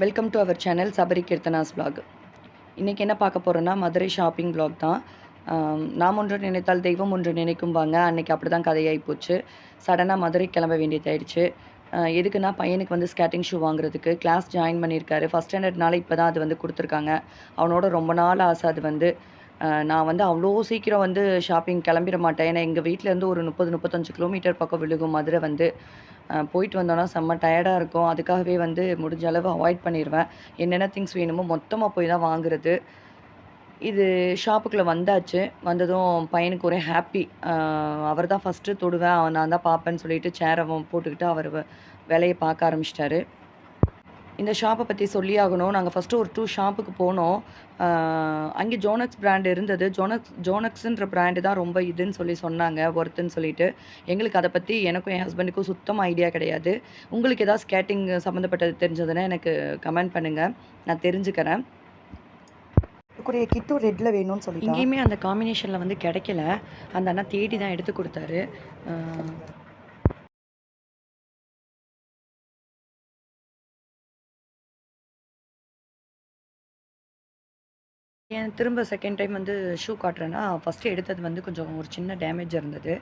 Welcome to our channel Sabari Keerthana's vlog. இன்றைக்கி என்ன பார்க்க போகிறோன்னா மதுரை ஷாப்பிங் vlog தான். நாம் ஒன்று நினைத்தால் தெய்வம் ஒன்று நினைக்கும்பாங்க. அன்றைக்கி அப்படி தான் கதையாகி போச்சு. சடனாக மதுரை கிளம்ப வேண்டியதாயிடுச்சு. எதுக்குன்னா பையனுக்கு வந்து ஸ்கேட்டிங் ஷூ வாங்குறதுக்கு கிளாஸ் ஜாயின் பண்ணியிருக்காரு. ஃபஸ்ட் ஸ்டாண்டர்ட்னால இப்போ தான் அது வந்து கொடுத்துருக்காங்க. அவனோட ரொம்ப நாள் ஆசை அது வந்து. நான் வந்து அவ்வளோ சீக்கிரம் வந்து ஷாப்பிங் கிளம்பிட மாட்டேன். ஏன்னா எங்கள் வீட்டிலேருந்து ஒரு 30-35 கிலோமீட்டர் பக்கம் விழுகும் மதுரை வந்து. போயிட்டு வந்தோன்னா செம்ம டயர்டாக இருக்கும். அதுக்காகவே வந்து முடிஞ்ச அளவு அவாய்ட் பண்ணிருவேன். என்னென்ன திங்ஸ் வேணுமோ மொத்தமாக போய் தான் வாங்குறது. இது ஷாப்புக்குள்ள வந்தாச்சு. வந்ததும் பையனுக்கு ஒரே ஹாப்பி. அவர் தான் ஃபஸ்ட்டு தொடுவேன். நான் தான் பார்ப்பேன்னு சொல்லிட்டு சேர போட்டுக்கிட்டு அவர் வேலைய பார்க்க ஆரம்பிச்சிட்டாரு. இந்த ஷாப்பை பற்றி சொல்லி ஆகணும். நாங்கள் ஃபஸ்ட்டு ஒரு 2 ஷாப்புக்கு போனோம். அங்கே ஜோனக்ஸ் பிராண்ட் இருந்தது. ஜோனக்ஸுன்ற பிராண்டு தான் ரொம்ப இதுன்னு சொல்லி சொன்னாங்க, ஒர்த்துன்னு சொல்லிட்டு. எங்களுக்கு அதை பற்றி எனக்கும் என் ஹஸ்பண்டுக்கும் சுத்தமாக ஐடியா கிடையாது. உங்களுக்கு ஏதாவது ஸ்கேட்டிங் சம்மந்தப்பட்டது தெரிஞ்சதுன்னா எனக்கு கமெண்ட் பண்ணுங்கள், நான் தெரிஞ்சுக்கிறேன். கூடிய கிட்டும் ரெட்டில் வேணும்னு சொல்லி எங்கேயுமே அந்த காம்பினேஷனில் வந்து கிடைக்கல. அந்த அண்ணா தேடி தான் எடுத்து கொடுத்தாரு. ஏன் திரும்ப செகண்ட் டைம் வந்து ஷூ காட்டுறேன்னா, ஃபஸ்ட்டு எடுத்தது வந்து கொஞ்சம் ஒரு சின்ன டேமேஜ் இருந்தது.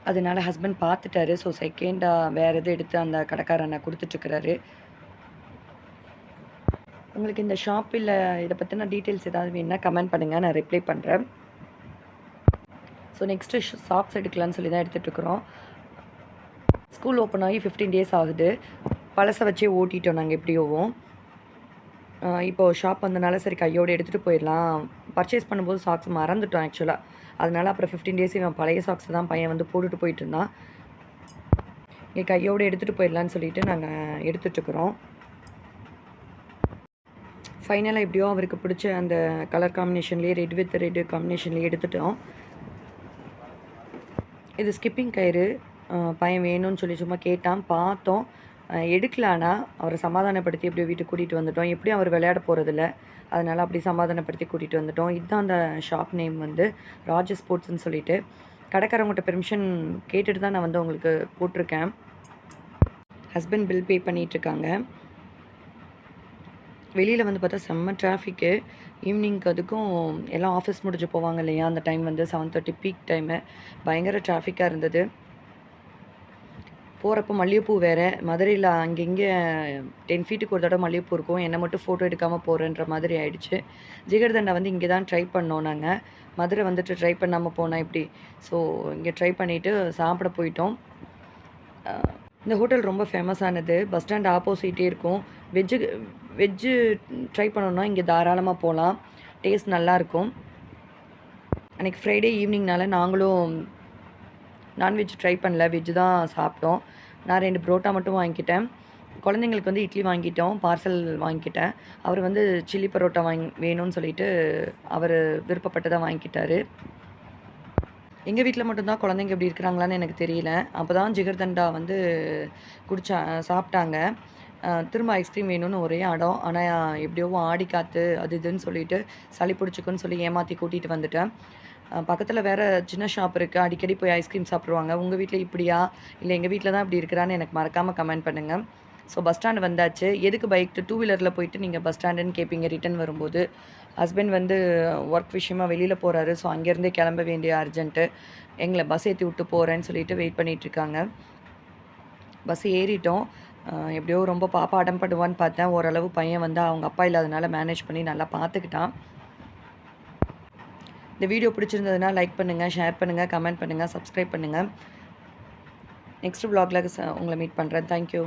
அதனால ஹஸ்பண்ட் பார்த்துட்டாரு. ஸோ செகண்டாக வேறு எது எடுத்து அந்த கடைக்கார அண்ணா கொடுத்துட்ருக்கிறாரு. உங்களுக்கு இந்த ஷாப் இல்லை இதை பற்றின டீட்டெயில்ஸ் ஏதாவது வேணுன்னா கமெண்ட் பண்ணுங்கள், நான் ரிப்ளை பண்ணுறேன். ஸோ நெக்ஸ்ட்டு சாக்ஸ் எடுக்கலான்னு சொல்லி தான் எடுத்துகிட்ருக்குறோம். ஸ்கூல் ஓப்பன் ஆகி 15 டேஸ் ஆகுது. பழசை வச்சே ஓட்டிட்டோம் நாங்கள் எப்படியோவும். இப்போது ஷாப் வந்தனால சரி கையோடு எடுத்துகிட்டு போயிடலாம். பர்ச்சேஸ் பண்ணும்போது சாக்ஸ் மறந்துட்டோம் ஆக்சுவலாக. அதனால் அப்புறம் 15 டேஸ் இவன் பழைய சாக்ஸ் தான் பையன் வந்து போட்டுட்டு போயிட்டுருந்தான். இங்கே கையோடு எடுத்துகிட்டு போயிடலான்னு சொல்லிட்டு நாங்கள் எடுத்துகிட்ருக்குறோம். ஃபைனலாக எப்படியோ அவருக்கு பிடிச்ச அந்த கலர் காம்பினேஷன்லேயே ரெட் வித் ரெட் காம்பினேஷன்லேயே எடுத்துட்டோம். இது ஸ்கிப்பிங் கயிறு. பையன் வேணும்னு சொல்லி சும்மா கேட்டான், பார்த்தோம். எடுக்கலான்னா அவரை சமாதானப்படுத்தி எப்படியோ வீட்டுக்கு கூட்டிகிட்டு வந்துட்டோம். எப்படியும் அவர் விளையாட போகிறதில்ல, அதனால் அப்படி சமாதானப்படுத்தி கூட்டிகிட்டு வந்துட்டோம். இதுதான் அந்த ஷாப் நேம் வந்து ராஜ ஸ்போர்ட்ஸ்ன்னு சொல்லிட்டு. கடைக்காரவங்கள்ட்ட பெர்மிஷன் கேட்டுட்டு தான் நான் வந்து உங்களுக்கு போட்டிருக்கேன். ஹஸ்பண்ட் பில் பே பண்ணிகிட்ருக்காங்க. வெளியில் வந்து பார்த்தா செம்ம டிராஃபிக்கு. ஈவினிங்க்கு அதுக்கும் எல்லாம் ஆஃபீஸ் முடிஞ்சு போவாங்க இல்லையா, அந்த டைம் வந்து 7:30 பீக் டைமு. பயங்கர டிராஃபிக்காக இருந்தது. போகிறப்போ மல்லிகைப்பூ வேறு. மதுரையில் அங்கங்கே 10 ஃபீட்டுக்கு ஒரு தடவை மல்லிகைப்பூ இருக்கும். என்னை மட்டும் ஃபோட்டோ எடுக்காமல் போகிறேன்ற மாதிரி ஆயிடுச்சு. ஜிகர்தண்டா வந்து இங்கே தான் ட்ரை பண்ணோம் நாங்கள். மதுரை வந்துட்டு ட்ரை பண்ணாமல் போனால் எப்படி? ஸோ இங்கே ட்ரை பண்ணிவிட்டு சாப்பிட போயிட்டோம். இந்த ஹோட்டல் ரொம்ப ஃபேமஸானது. பஸ் ஸ்டாண்ட் ஆப்போசிட்டே இருக்கும். வெஜ்ஜு ட்ரை பண்ணோன்னா இங்கே தாராளமாக போகலாம். டேஸ்ட் நல்லாயிருக்கும். அன்றைக்கி ஃப்ரைடே ஈவினிங்னால நாங்களும் நான்வெஜ் ட்ரை பண்ணல, வெஜ்ஜு தான் சாப்பிட்டோம். நான் 2 புரோட்டா மட்டும் வாங்கிக்கிட்டேன். குழந்தைங்களுக்கு வந்து இட்லி வாங்கிட்டோம், பார்சல் வாங்கிக்கிட்டேன். அவர் வந்து சில்லி பரோட்டா வேணும்னு சொல்லிட்டு அவர் விருப்பப்பட்டதை வாங்கிக்கிட்டாரு. எங்கள் வீட்டில் மட்டும்தான் குழந்தைங்க எப்படி இருக்கிறாங்களான்னு எனக்கு தெரியல. அப்போ தான் ஜிகர்தண்டா வந்து சாப்பிட்டாங்க. திரும்ப ஐஸ்கிரீம் வேணும்னு ஒரே அடம். ஆனால் எப்படியோ ஆடி காற்று அது இதுன்னு சொல்லிட்டு சளி பிடிச்சிக்குன்னு சொல்லி ஏமாற்றி கூட்டிகிட்டு வந்துட்டேன். பக்கத்தில் வேறு சின்ன ஷாப் இருக்குது. அடிக்கடி போய் ஐஸ்கிரீம் சாப்பிடுவாங்க. உங்கள் வீட்டில் இப்படியா, இல்லை எங்கள் வீட்டில் தான் இப்படி இருக்கிறான்னு எனக்கு மறக்காமல் கமெண்ட் பண்ணுங்கள். ஸோ பஸ் ஸ்டாண்டு வந்தாச்சு. எதுக்கு பைக் 2 வீலரில் போயிட்டு நீங்கள் பஸ் ஸ்டாண்டுன்னு கேட்பீங்க ரிட்டன் வரும்போது. ஹஸ்பண்ட் வந்து ஒர்க் விஷயமா வெளியில் போகிறாரு. ஸோ அங்கேருந்தே கிளம்ப வேண்டிய அர்ஜென்ட்டு. எங்களை பஸ் ஏற்றி விட்டு போகிறேன்னு சொல்லிட்டு வெயிட் பண்ணிகிட்ருக்காங்க. பஸ் ஏறிட்டோம். எப்படியோ ரொம்ப பாப்பா அடம் பண்ணுவான்னு பார்த்தேன். ஓரளவு பையன் வந்து அவங்க அப்பா இல்லாதனால மேனேஜ் பண்ணி நல்லா பார்த்துக்கிட்டான். இந்த வீடியோ பிடிச்சிருந்ததுன்னா லைக் பண்ணுங்கள், ஷேர் பண்ணுங்கள், கமெண்ட் பண்ணுங்கள், சப்ஸ்கிரைப் பண்ணுங்கள். நெக்ஸ்ட் vlogல உங்களை மீட் பண்ணுறேன். தேங்க்யூ.